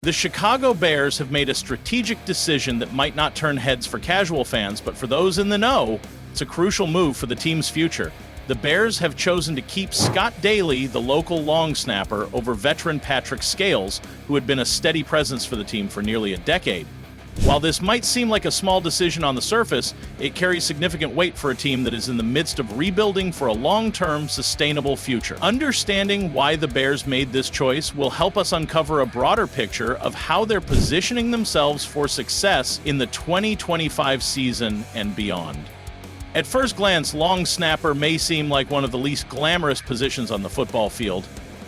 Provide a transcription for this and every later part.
The Chicago Bears have made a strategic decision that might not turn heads for casual fans, but for those in the know, it's a crucial move for the team's future. The Bears have chosen to keep Scott Daly, the local long snapper, over veteran Patrick Scales, who had been a steady presence for the team for nearly a decade. While this might seem like a small decision on the surface, it carries significant weight for a team that is in the midst of rebuilding for a long-term, sustainable future. Understanding why the Bears made this choice will help us uncover a broader picture of how they're positioning themselves for success in the 2025 season and beyond. At first glance, long snapper may seem like one of the least glamorous positions on the football field.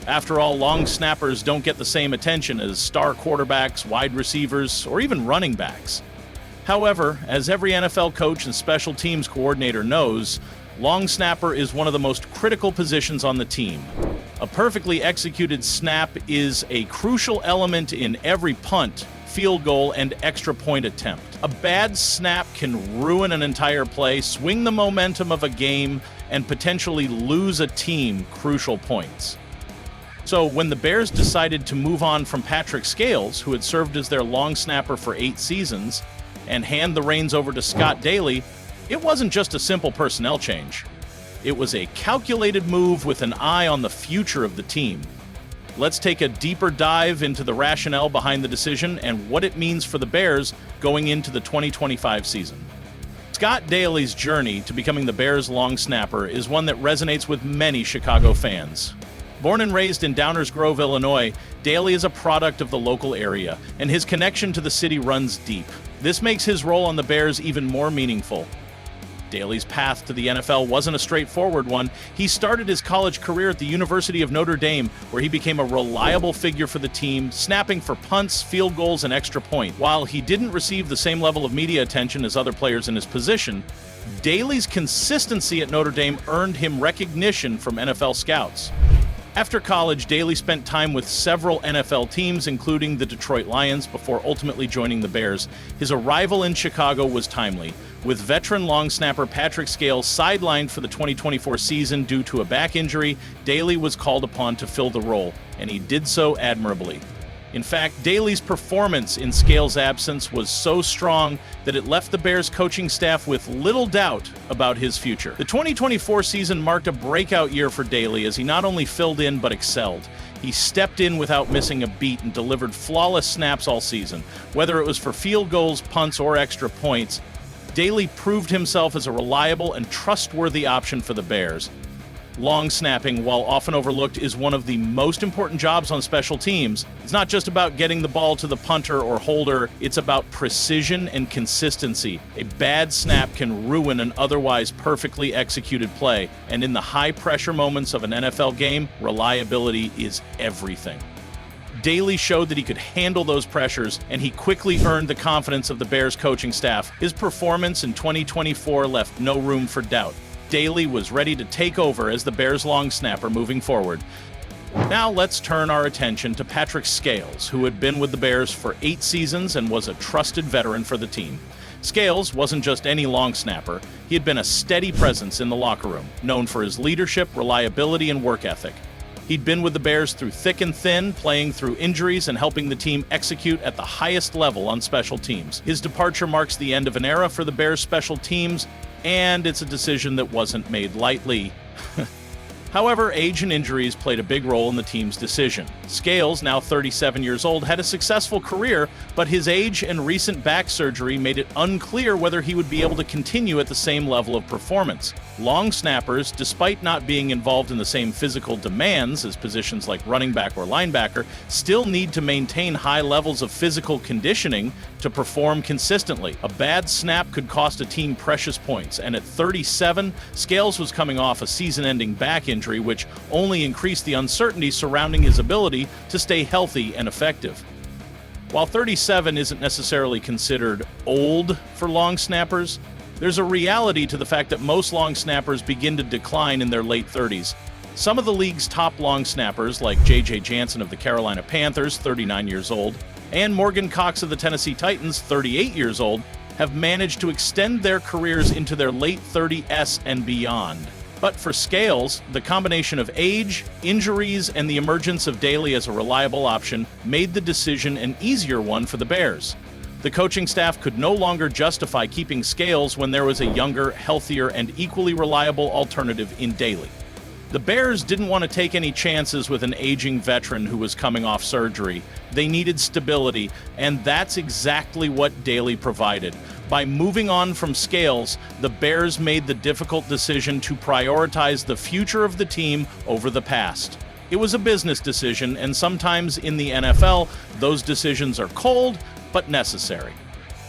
After all, long snappers don't get the same attention as star quarterbacks, wide receivers, or even running backs. However, as every NFL coach and special teams coordinator knows, long snapper is one of the most critical positions on the team. A perfectly executed snap is a crucial element in every punt, field goal, and extra point attempt. A bad snap can ruin an entire play, swing the momentum of a game, and potentially lose a team crucial points. So when the Bears decided to move on from Patrick Scales, who had served as their long snapper for 8 seasons, and hand the reins over to Scott Daly, it wasn't just a simple personnel change. It was a calculated move with an eye on the future of the team. Let's take a deeper dive into the rationale behind the decision and what it means for the Bears going into the 2025 season. Scott Daly's journey to becoming the Bears' long snapper is one that resonates with many Chicago fans. Born and raised in Downers Grove, Illinois, Daly is a product of the local area, and his connection to the city runs deep. This makes his role on the Bears even more meaningful. Daly's path to the NFL wasn't a straightforward one. He started his college career at the University of Notre Dame, where he became a reliable figure for the team, snapping for punts, field goals, and extra point. While he didn't receive the same level of media attention as other players in his position, Daly's consistency at Notre Dame earned him recognition from NFL scouts. After college, Daly spent time with several NFL teams, including the Detroit Lions, before ultimately joining the Bears. His arrival in Chicago was timely, with veteran long snapper Patrick Scales sidelined for the 2024 season due to a back injury. Daly was called upon to fill the role, and he did so admirably. In fact, Daly's performance in Scales' absence was so strong that it left the Bears coaching staff with little doubt about his future. The 2024 season marked a breakout year for Daly as he not only filled in but excelled. He stepped in without missing a beat and delivered flawless snaps all season. Whether it was for field goals, punts, or extra points, Daly proved himself as a reliable and trustworthy option for the Bears. Long snapping, while often overlooked, is one of the most important jobs on special teams. It's not just about getting the ball to the punter or holder, it's about precision and consistency. A bad snap can ruin an otherwise perfectly executed play, and in the high-pressure moments of an NFL game, reliability is everything. Daly showed that he could handle those pressures, and he quickly earned the confidence of the Bears coaching staff. His performance in 2024 left no room for doubt. Daly was ready to take over as the Bears' long snapper moving forward. Now let's turn our attention to Patrick Scales, who had been with the Bears for 8 seasons and was a trusted veteran for the team. Scales wasn't just any long snapper, he had been a steady presence in the locker room, known for his leadership, reliability, and work ethic. He'd been with the Bears through thick and thin, playing through injuries and helping the team execute at the highest level on special teams. His departure marks the end of an era for the Bears' special teams, and it's a decision that wasn't made lightly. However, age and injuries played a big role in the team's decision. Scales, now 37 years old, had a successful career, but his age and recent back surgery made it unclear whether he would be able to continue at the same level of performance. Long snappers, despite not being involved in the same physical demands as positions like running back or linebacker, still need to maintain high levels of physical conditioning to perform consistently. A bad snap could cost a team precious points, and at 37, Scales was coming off a season-ending back injury, which only increased the uncertainty surrounding his ability to stay healthy and effective. While 37 isn't necessarily considered old for long snappers, there's a reality to the fact that most long snappers begin to decline in their late 30s. Some of the league's top long snappers, like J.J. Jansen of the Carolina Panthers, 39 years old, and Morgan Cox of the Tennessee Titans, 38 years old, have managed to extend their careers into their late 30s and beyond. But for Scales, the combination of age, injuries, and the emergence of Daly as a reliable option made the decision an easier one for the Bears. The coaching staff could no longer justify keeping Scales when there was a younger, healthier, and equally reliable alternative in Daly. The Bears didn't want to take any chances with an aging veteran who was coming off surgery. They needed stability, and that's exactly what Daly provided. By moving on from Scales, the Bears made the difficult decision to prioritize the future of the team over the past. It was a business decision, and sometimes in the NFL, those decisions are cold but necessary.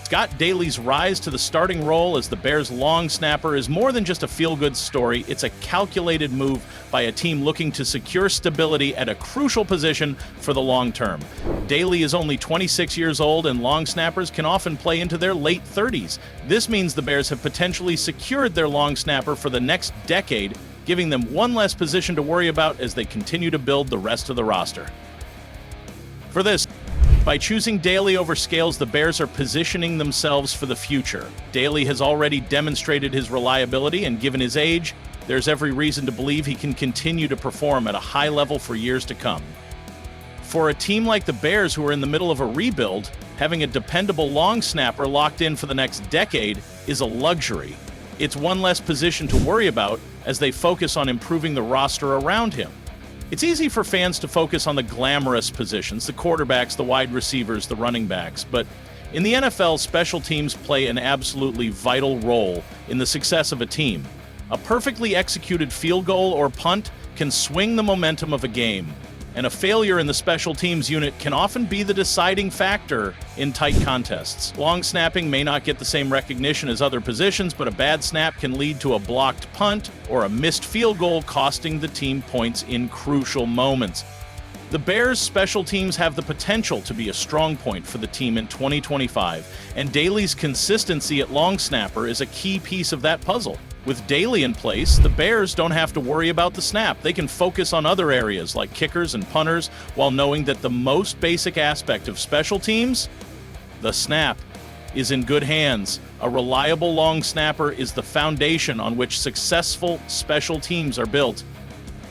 Scott Daly's rise to the starting role as the Bears' long snapper is more than just a feel-good story. It's a calculated move by a team looking to secure stability at a crucial position for the long term. Daly is only 26 years old, and long snappers can often play into their late 30s. This means the Bears have potentially secured their long snapper for the next decade, giving them one less position to worry about as they continue to build the rest of the roster. For this, by choosing Daly over Scales, the Bears are positioning themselves for the future. Daly has already demonstrated his reliability, and given his age, there's every reason to believe he can continue to perform at a high level for years to come. For a team like the Bears, who are in the middle of a rebuild, having a dependable long snapper locked in for the next decade is a luxury. It's one less position to worry about as they focus on improving the roster around him. It's easy for fans to focus on the glamorous positions, the quarterbacks, the wide receivers, the running backs, but in the NFL, special teams play an absolutely vital role in the success of a team. A perfectly executed field goal or punt can swing the momentum of a game, and a failure in the special teams unit can often be the deciding factor in tight contests. Long snapping may not get the same recognition as other positions, but a bad snap can lead to a blocked punt or a missed field goal, costing the team points in crucial moments. The Bears' special teams have the potential to be a strong point for the team in 2025, and Daly's consistency at long snapper is a key piece of that puzzle. With Daly in place, the Bears don't have to worry about the snap. They can focus on other areas like kickers and punters, while knowing that the most basic aspect of special teams, the snap, is in good hands. A reliable long snapper is the foundation on which successful special teams are built.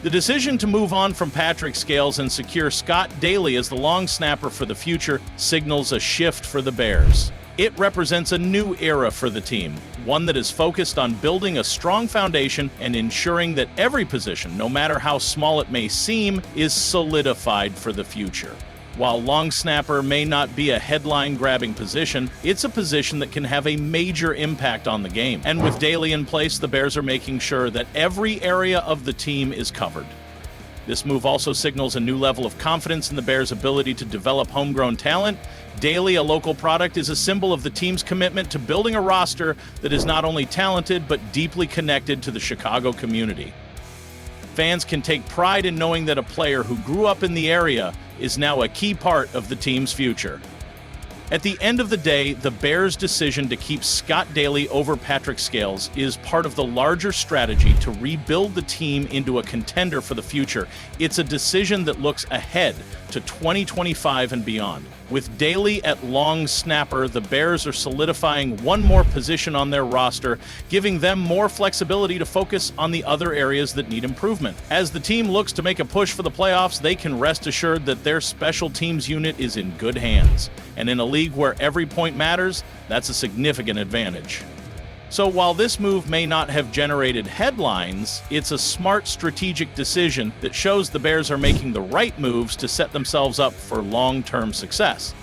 The decision to move on from Patrick Scales and secure Scott Daly as the long snapper for the future signals a shift for the Bears. It represents a new era for the team, one that is focused on building a strong foundation and ensuring that every position, no matter how small it may seem, is solidified for the future. While long snapper may not be a headline-grabbing position, it's a position that can have a major impact on the game. And with Daly in place, the Bears are making sure that every area of the team is covered. This move also signals a new level of confidence in the Bears' ability to develop homegrown talent. Daly, a local product, is a symbol of the team's commitment to building a roster that is not only talented but deeply connected to the Chicago community. Fans can take pride in knowing that a player who grew up in the area is now a key part of the team's future. At the end of the day, the Bears' decision to keep Scott Daly over Patrick Scales is part of the larger strategy to rebuild the team into a contender for the future. It's a decision that looks ahead to 2025 and beyond. With Daly at long snapper, the Bears are solidifying one more position on their roster, giving them more flexibility to focus on the other areas that need improvement. As the team looks to make a push for the playoffs, they can rest assured that their special teams unit is in good hands. And in a league where every point matters, that's a significant advantage. So while this move may not have generated headlines, it's a smart strategic decision that shows the Bears are making the right moves to set themselves up for long-term success.